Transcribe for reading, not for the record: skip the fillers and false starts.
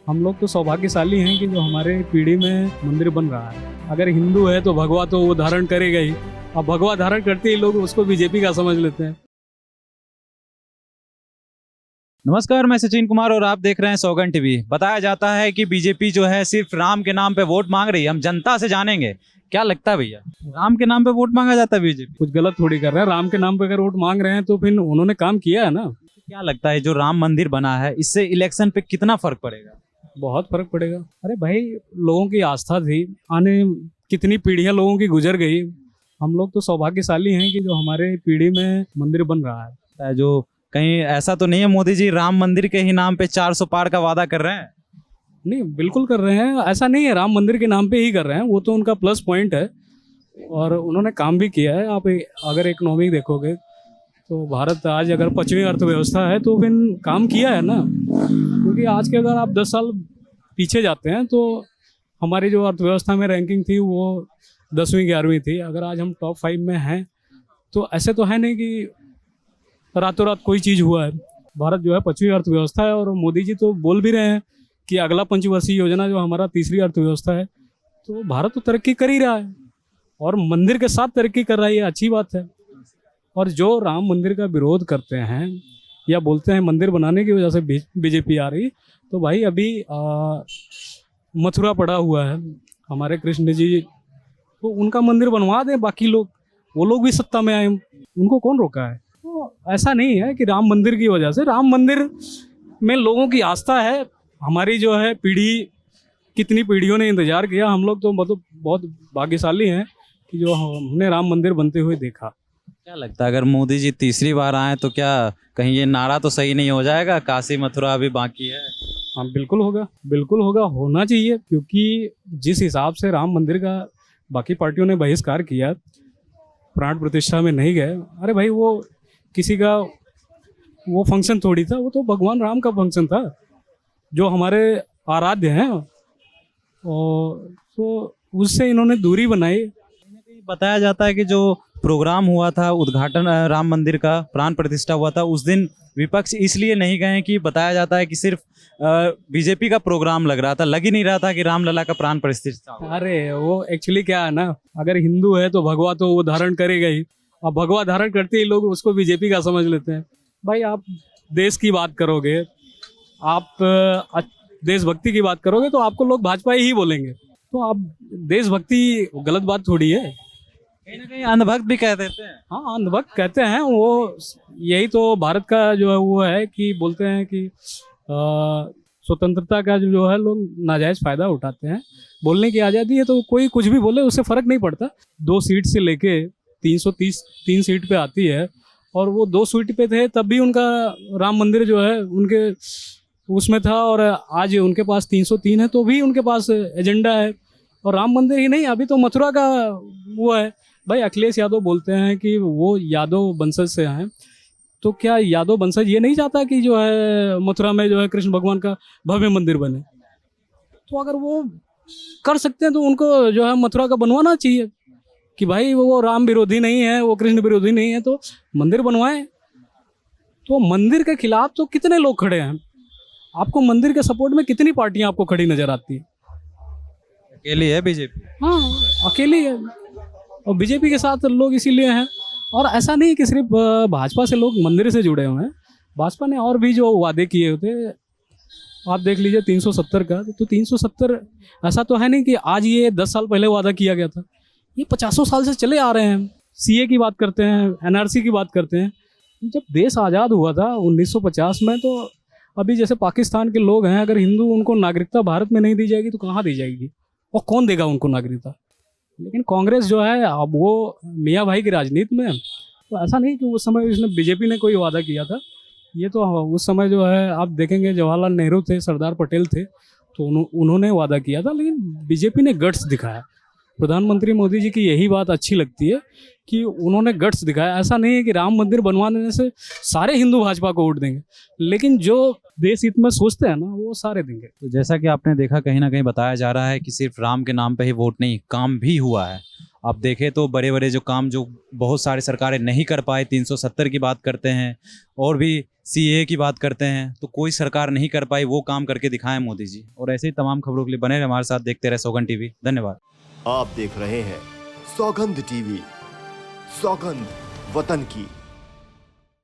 हम लोग तो सौभाग्यशाली हैं कि जो हमारे पीढ़ी में मंदिर बन रहा है। अगर हिंदू है तो भगवा तो वो धारण करेगा ही, अब भगवा धारण करते ही लोग उसको बीजेपी का समझ लेते हैं। नमस्कार, मैं सचिन कुमार और आप देख रहे हैं सौगन टीवी। बताया जाता है कि बीजेपी जो है सिर्फ राम के नाम पे वोट मांग रही है। हम जनता से जानेंगे क्या लगता है भैया, राम के नाम पे वोट मांगा जाता है बीजेपी? कुछ गलत थोड़ी कर रहे हैं। राम के नाम पे अगर वोट मांग रहे हैं तो फिर उन्होंने काम किया है ना। क्या लगता है जो राम मंदिर बना है इससे इलेक्शन पे कितना फर्क पड़ेगा? बहुत फर्क पड़ेगा। अरे भाई, लोगों की आस्था थी, आने कितनी पीढ़ियां लोगों की गुजर गई। हम लोग तो सौभाग्यशाली हैं कि जो हमारे पीढ़ी में मंदिर बन रहा है। जो कहीं ऐसा तो नहीं है मोदी जी राम मंदिर के ही नाम पे 400 पार का वादा कर रहे हैं? नहीं, बिल्कुल कर रहे हैं। ऐसा नहीं है राम मंदिर के नाम पे ही कर रहे हैं, वो तो उनका प्लस पॉइंट है और उन्होंने काम भी किया है। आप अगर इकोनॉमी देखोगे तो भारत आज अगर 5वीं अर्थव्यवस्था है तो फिर काम किया है ना। क्योंकि आज के अगर आप 10 साल पीछे जाते हैं तो हमारी जो अर्थव्यवस्था में रैंकिंग थी वो 10वीं 11वीं थी। अगर आज हम टॉप 5 में हैं तो ऐसे तो है नहीं कि रातों रात कोई चीज़ हुआ है। भारत जो है 5वीं अर्थव्यवस्था है और मोदी जी तो बोल भी रहे हैं कि अगला पंचवर्षीय योजना जो हमारा तीसरी अर्थव्यवस्था है, तो भारत तो तरक्की कर ही रहा है और मंदिर के साथ तरक्की कर रहा है, ये अच्छी बात है। और जो राम मंदिर का विरोध करते हैं या बोलते हैं मंदिर बनाने की वजह से बीजेपी आ रही, तो भाई अभी मथुरा पड़ा हुआ है हमारे कृष्ण जी, तो उनका मंदिर बनवा दें। बाकी लोग, वो लोग भी सत्ता में आए, उनको कौन रोका है? तो ऐसा नहीं है कि राम मंदिर की वजह से। राम मंदिर में लोगों की आस्था है। हमारी जो है पीढ़ी, कितनी पीढ़ियों ने इंतजार किया। हम लोग तो मतलब बहुत भाग्यशाली हैं कि जो हमने राम मंदिर बनते हुए देखा। क्या लगता है अगर मोदी जी तीसरी बार आए तो क्या कहीं ये नारा तो सही नहीं हो जाएगा, काशी मथुरा अभी बाकी है? हाँ, बिल्कुल होगा, बिल्कुल होगा, होना चाहिए। क्योंकि जिस हिसाब से राम मंदिर का बाकी पार्टियों ने बहिष्कार किया, प्राण प्रतिष्ठा में नहीं गए। अरे भाई, वो किसी का वो फंक्शन थोड़ी था, वो तो भगवान राम का फंक्शन था जो हमारे आराध्य हैं। और तो उससे इन्होंने दूरी बनाई। बताया जाता है कि जो प्रोग्राम हुआ था उद्घाटन राम मंदिर का, प्राण प्रतिष्ठा हुआ था, उस दिन विपक्ष इसलिए नहीं गए कि बताया जाता है कि सिर्फ बीजेपी का प्रोग्राम लग रहा था, लग ही नहीं रहा था कि रामलला का प्राण प्रतिष्ठा हो। अरे वो एक्चुअली क्या है ना, अगर हिंदू है तो भगवा तो वो धारण करेगा ही, और भगवा धारण करते ही लोग उसको बीजेपी का समझ लेते हैं। भाई, आप देश की बात करोगे, आप देशभक्ति की बात करोगे तो आपको लोग भाजपा ही बोलेंगे। तो आप देशभक्ति गलत बात थोड़ी है। कहीं ना कहीं अंधभक्त भी कह देते हैं। हाँ, अंधभक्त कहते हैं वो। यही तो भारत का जो है वो है कि बोलते हैं कि स्वतंत्रता का जो है लोग नाजायज फायदा उठाते हैं। बोलने की आज़ादी है तो कोई कुछ भी बोले, उससे फर्क नहीं पड़ता। 2 सीट से लेके 3 सीट पे आती है, और वो 2 सीट पे थे तब भी उनका राम मंदिर जो है उनके उसमें था, और आज उनके पास 303 है तो भी उनके पास एजेंडा है। और राम मंदिर ही नहीं, अभी तो मथुरा का वो है। भाई, अखिलेश यादव बोलते हैं कि वो यादव वंशज से हैं, तो क्या यादव वंशज ये नहीं चाहता कि जो है मथुरा में जो है कृष्ण भगवान का भव्य मंदिर बने? तो अगर वो कर सकते हैं तो उनको जो है मथुरा का बनवाना चाहिए कि भाई वो राम विरोधी नहीं है, वो कृष्ण विरोधी नहीं है, तो मंदिर बनवाएं। तो मंदिर के खिलाफ तो कितने लोग खड़े हैं? आपको मंदिर के सपोर्ट में कितनी पार्टियां आपको खड़ी नजर आती है? अकेली है बीजेपी। हाँ, अकेली है। और बीजेपी के साथ लोग इसीलिए हैं। और ऐसा नहीं कि सिर्फ भाजपा से लोग मंदिर से जुड़े हुए हैं। भाजपा ने और भी जो वादे किए होते, आप देख लीजिए 370 का। तो 370 ऐसा तो है नहीं कि आज ये 10 साल पहले वादा किया गया था, ये 50 साल से चले आ रहे हैं। सीए की बात करते हैं, एनआरसी की बात करते हैं। जब देश आज़ाद हुआ था 1950 में, तो अभी जैसे पाकिस्तान के लोग हैं, अगर हिंदू उनको नागरिकता भारत में नहीं दी जाएगी तो कहाँ दी जाएगी, और कौन देगा उनको नागरिकता? लेकिन कांग्रेस जो है अब वो मियाँ भाई की राजनीति में, तो ऐसा नहीं कि उस समय इसने बीजेपी ने कोई वादा किया था। ये तो उस समय जो है आप देखेंगे जवाहरलाल नेहरू थे, सरदार पटेल थे, तो उन्होंने वादा किया था। लेकिन बीजेपी ने गट्स दिखाया। प्रधानमंत्री मोदी जी की यही बात अच्छी लगती है कि उन्होंने गट्स दिखाया। ऐसा नहीं है कि राम मंदिर बनवा देने से सारे हिंदू भाजपा को वोट देंगे, लेकिन जो देश हित में सोचते हैं ना, वो सारे देंगे। तो जैसा कि आपने देखा, कहीं ना कहीं बताया जा रहा है कि सिर्फ राम के नाम पे ही वोट नहीं, काम भी हुआ है। आप देखें तो बड़े बड़े जो काम जो बहुत सारी सरकारें नहीं कर पाए, 370 की बात करते हैं, और भी सीए की बात करते हैं, तो कोई सरकार नहीं कर पाई, वो काम करके दिखाएं मोदी जी। और ऐसे ही तमाम खबरों के लिए बने रहे हमारे साथ, देखते रहे सौगंध टीवी। धन्यवाद। आप देख रहे हैं सौगंध टीवी, सौगंध वतन की।